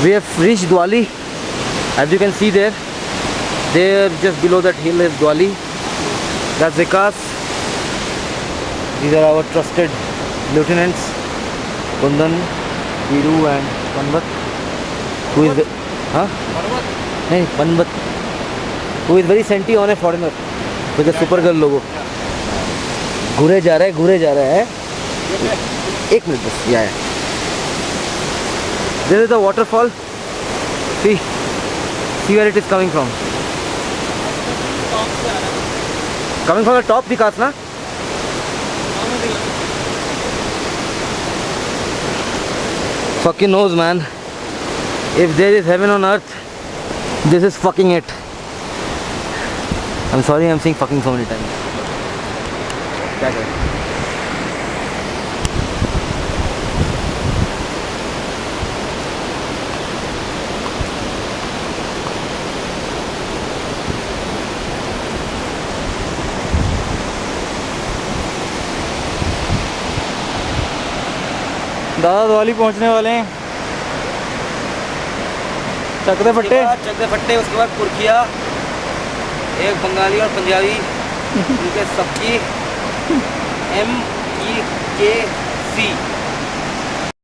We have reached Dwali. As you can see there just below that hill is Dwali. That's Vikas. These are our trusted lieutenants, Kundan, Viru and Panvat. Who is Panvat, who is very senti on a foreigner with a super girl logo. घूरे जा रहा है एक minute बस. Yeah. This is the waterfall. See where it is coming from. Coming from the top, Vikas, na? Fucking knows, man. If there is heaven on earth, this is fucking it. I'm sorry I'm saying fucking so many times. क्या करें? दादा द्वाली पहुंचने वाले हैं. चकदे फट्टे उसके बाद पुरखिया, एक बंगाली और पंजाबी, उनके सबकी MEKC